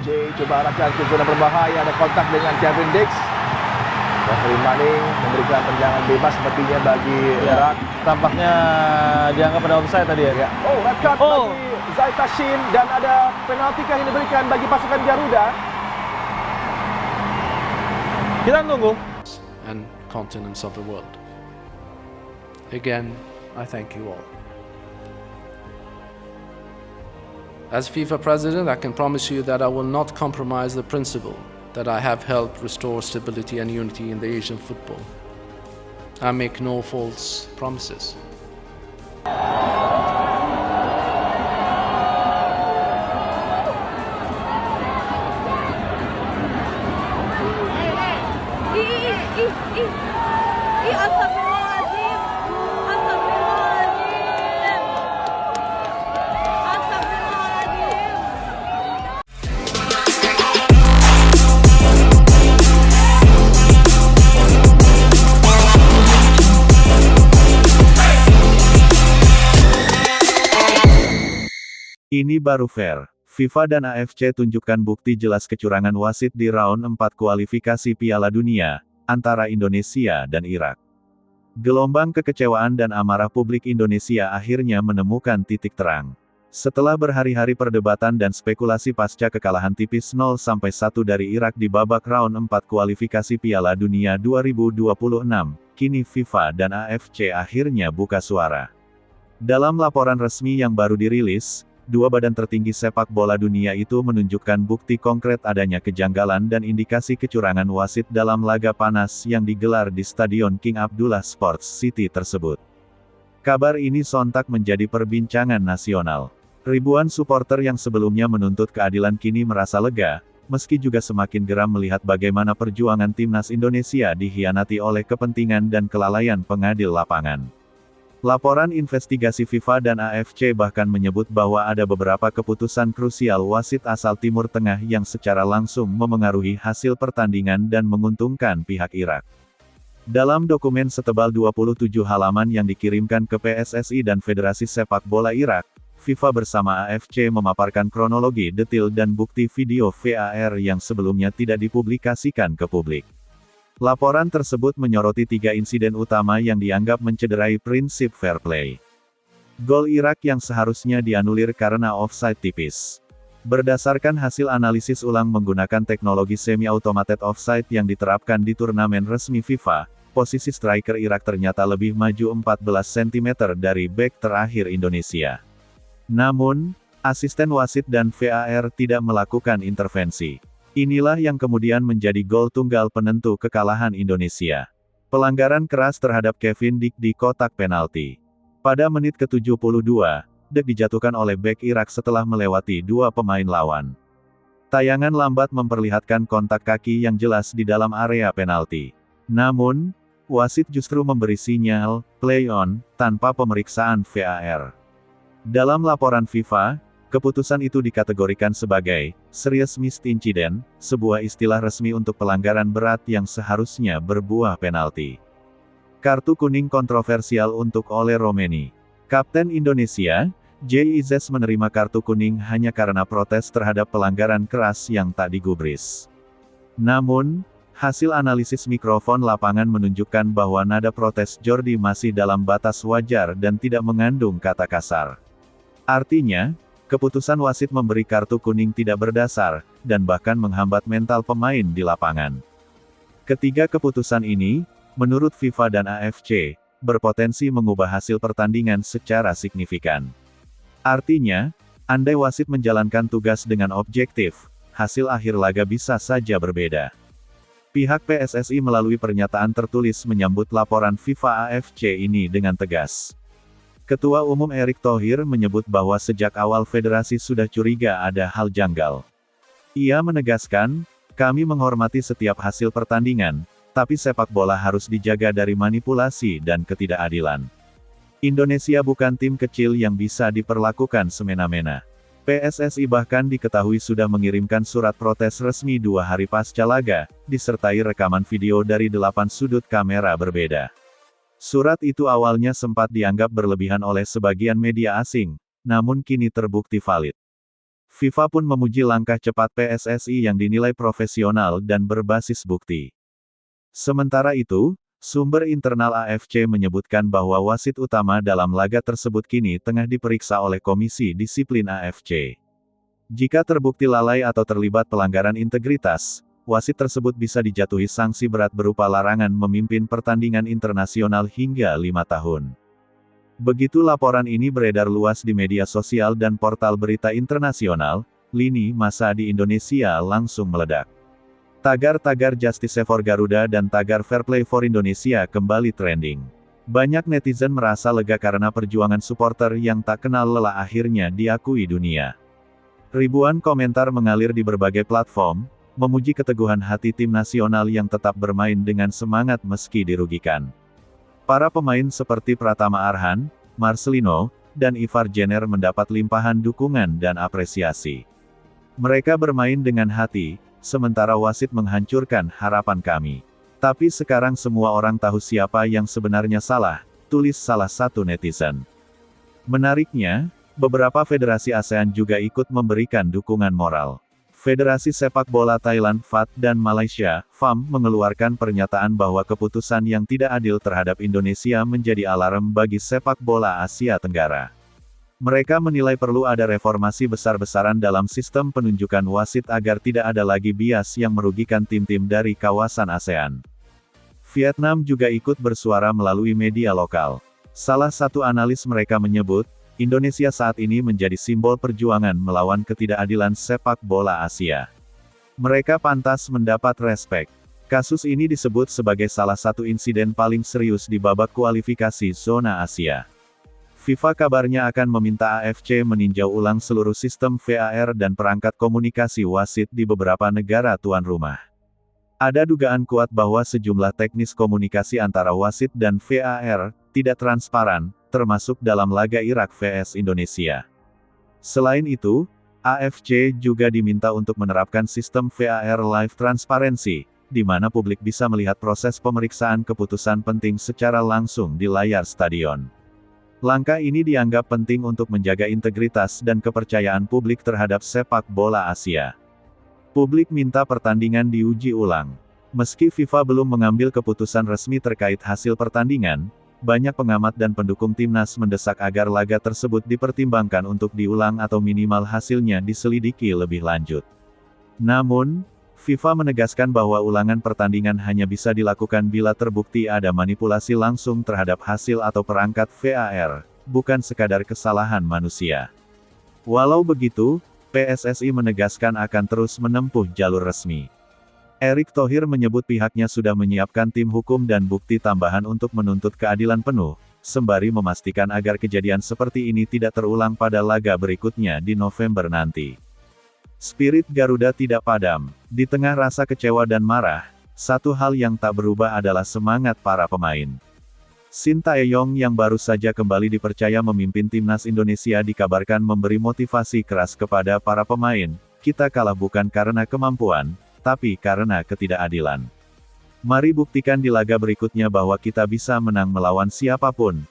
Jay coba arahkan ke zona berbahaya, ada kontak dengan Kevin Dix. Referee Manning memberikan tendangan bebas sepertinya bagi Irak. Tampaknya dianggap ada offside tadi ya. Oh, red card bagi Zaid Hashim dan ada penalti yang diberikan bagi pasukan Garuda. Kita tunggu. And continents of the world. Again, I thank you all. As FIFA president, I can promise you that I will not compromise the principle that I have helped restore stability and unity in the Asian football. I make no false promises. Ini baru fair. FIFA dan AFC tunjukkan bukti jelas kecurangan wasit di round 4 kualifikasi Piala Dunia, antara Indonesia dan Irak. Gelombang kekecewaan dan amarah publik Indonesia akhirnya menemukan titik terang. Setelah berhari-hari perdebatan dan spekulasi pasca kekalahan tipis 0-1 dari Irak di babak round 4 kualifikasi Piala Dunia 2026, kini FIFA dan AFC akhirnya buka suara. Dalam laporan resmi yang baru dirilis, dua badan tertinggi sepak bola dunia itu menunjukkan bukti konkret adanya kejanggalan dan indikasi kecurangan wasit dalam laga panas yang digelar di Stadion King Abdullah Sports City tersebut. Kabar ini sontak menjadi perbincangan nasional. Ribuan supporter yang sebelumnya menuntut keadilan kini merasa lega, meski juga semakin geram melihat bagaimana perjuangan timnas Indonesia dikhianati oleh kepentingan dan kelalaian pengadil lapangan. Laporan investigasi FIFA dan AFC bahkan menyebut bahwa ada beberapa keputusan krusial wasit asal Timur Tengah yang secara langsung memengaruhi hasil pertandingan dan menguntungkan pihak Irak. Dalam dokumen setebal 27 halaman yang dikirimkan ke PSSI dan Federasi Sepak Bola Irak, FIFA bersama AFC memaparkan kronologi detail dan bukti video VAR yang sebelumnya tidak dipublikasikan ke publik. Laporan tersebut menyoroti 3 insiden utama yang dianggap mencederai prinsip fair play. Gol Irak yang seharusnya dianulir karena offside tipis. Berdasarkan hasil analisis ulang menggunakan teknologi semi-automated offside yang diterapkan di turnamen resmi FIFA, posisi striker Irak ternyata lebih maju 14 cm dari bek terakhir Indonesia. Namun, asisten wasit dan VAR tidak melakukan intervensi. Inilah yang kemudian menjadi gol tunggal penentu kekalahan Indonesia. Pelanggaran keras terhadap Kevin Dix di kotak penalti. Pada menit ke-72, Dix dijatuhkan oleh bek Irak setelah melewati 2 pemain lawan. Tayangan lambat memperlihatkan kontak kaki yang jelas di dalam area penalti. Namun, wasit justru memberi sinyal play on tanpa pemeriksaan VAR. Dalam laporan FIFA, keputusan itu dikategorikan sebagai serious missed incident, sebuah istilah resmi untuk pelanggaran berat yang seharusnya berbuah penalti. Kartu kuning kontroversial untuk Ole Romeni. Kapten Indonesia, Jay Izzes menerima kartu kuning hanya karena protes terhadap pelanggaran keras yang tak digubris. Namun, hasil analisis mikrofon lapangan menunjukkan bahwa nada protes Jordi masih dalam batas wajar dan tidak mengandung kata kasar. Artinya, keputusan wasit memberi kartu kuning tidak berdasar, dan bahkan menghambat mental pemain di lapangan. Ketiga keputusan ini, menurut FIFA dan AFC, berpotensi mengubah hasil pertandingan secara signifikan. Artinya, andai wasit menjalankan tugas dengan objektif, hasil akhir laga bisa saja berbeda. Pihak PSSI melalui pernyataan tertulis menyambut laporan FIFA AFC ini dengan tegas. Ketua Umum Erick Thohir menyebut bahwa sejak awal federasi sudah curiga ada hal janggal. Ia menegaskan, kami menghormati setiap hasil pertandingan, tapi sepak bola harus dijaga dari manipulasi dan ketidakadilan. Indonesia bukan tim kecil yang bisa diperlakukan semena-mena. PSSI bahkan diketahui sudah mengirimkan surat protes resmi 2 hari pasca laga, disertai rekaman video dari 8 sudut kamera berbeda. Surat itu awalnya sempat dianggap berlebihan oleh sebagian media asing, namun kini terbukti valid. FIFA pun memuji langkah cepat PSSI yang dinilai profesional dan berbasis bukti. Sementara itu, sumber internal AFC menyebutkan bahwa wasit utama dalam laga tersebut kini tengah diperiksa oleh Komisi Disiplin AFC. Jika terbukti lalai atau terlibat pelanggaran integritas, wasit tersebut bisa dijatuhi sanksi berat berupa larangan memimpin pertandingan internasional hingga 5 tahun. Begitu laporan ini beredar luas di media sosial dan portal berita internasional, lini massa di Indonesia langsung meledak. Tagar-tagar Justice for Garuda dan tagar Fair Play for Indonesia kembali trending. Banyak netizen merasa lega karena perjuangan supporter yang tak kenal lelah akhirnya diakui dunia. Ribuan komentar mengalir di berbagai platform, memuji keteguhan hati tim nasional yang tetap bermain dengan semangat meski dirugikan. Para pemain seperti Pratama Arhan, Marcelino, dan Ivar Jenner mendapat limpahan dukungan dan apresiasi. Mereka bermain dengan hati, sementara wasit menghancurkan harapan kami. Tapi sekarang semua orang tahu siapa yang sebenarnya salah, tulis salah satu netizen. Menariknya, beberapa federasi ASEAN juga ikut memberikan dukungan moral. Federasi Sepak Bola Thailand (FAT) dan Malaysia (FAM) mengeluarkan pernyataan bahwa keputusan yang tidak adil terhadap Indonesia menjadi alarm bagi sepak bola Asia Tenggara. Mereka menilai perlu ada reformasi besar-besaran dalam sistem penunjukan wasit agar tidak ada lagi bias yang merugikan tim-tim dari kawasan ASEAN. Vietnam juga ikut bersuara melalui media lokal. Salah satu analis mereka menyebut, Indonesia saat ini menjadi simbol perjuangan melawan ketidakadilan sepak bola Asia. Mereka pantas mendapat respek. Kasus ini disebut sebagai salah satu insiden paling serius di babak kualifikasi zona Asia. FIFA kabarnya akan meminta AFC meninjau ulang seluruh sistem VAR dan perangkat komunikasi wasit di beberapa negara tuan rumah. Ada dugaan kuat bahwa sejumlah teknis komunikasi antara wasit dan VAR tidak transparan, termasuk dalam laga Irak vs Indonesia. Selain itu, AFC juga diminta untuk menerapkan sistem VAR Live Transparency, di mana publik bisa melihat proses pemeriksaan keputusan penting secara langsung di layar stadion. Langkah ini dianggap penting untuk menjaga integritas dan kepercayaan publik terhadap sepak bola Asia. Publik minta pertandingan diuji ulang. Meski FIFA belum mengambil keputusan resmi terkait hasil pertandingan, banyak pengamat dan pendukung timnas mendesak agar laga tersebut dipertimbangkan untuk diulang atau minimal hasilnya diselidiki lebih lanjut. Namun, FIFA menegaskan bahwa ulangan pertandingan hanya bisa dilakukan bila terbukti ada manipulasi langsung terhadap hasil atau perangkat VAR, bukan sekadar kesalahan manusia. Walau begitu, PSSI menegaskan akan terus menempuh jalur resmi. Erick Thohir menyebut pihaknya sudah menyiapkan tim hukum dan bukti tambahan untuk menuntut keadilan penuh, sembari memastikan agar kejadian seperti ini tidak terulang pada laga berikutnya di November nanti. Spirit Garuda tidak padam. Di tengah rasa kecewa dan marah, satu hal yang tak berubah adalah semangat para pemain. Shin Tae-yong yang baru saja kembali dipercaya memimpin timnas Indonesia dikabarkan memberi motivasi keras kepada para pemain, "Kita kalah bukan karena kemampuan, tapi karena ketidakadilan. Mari buktikan di laga berikutnya bahwa kita bisa menang melawan siapapun."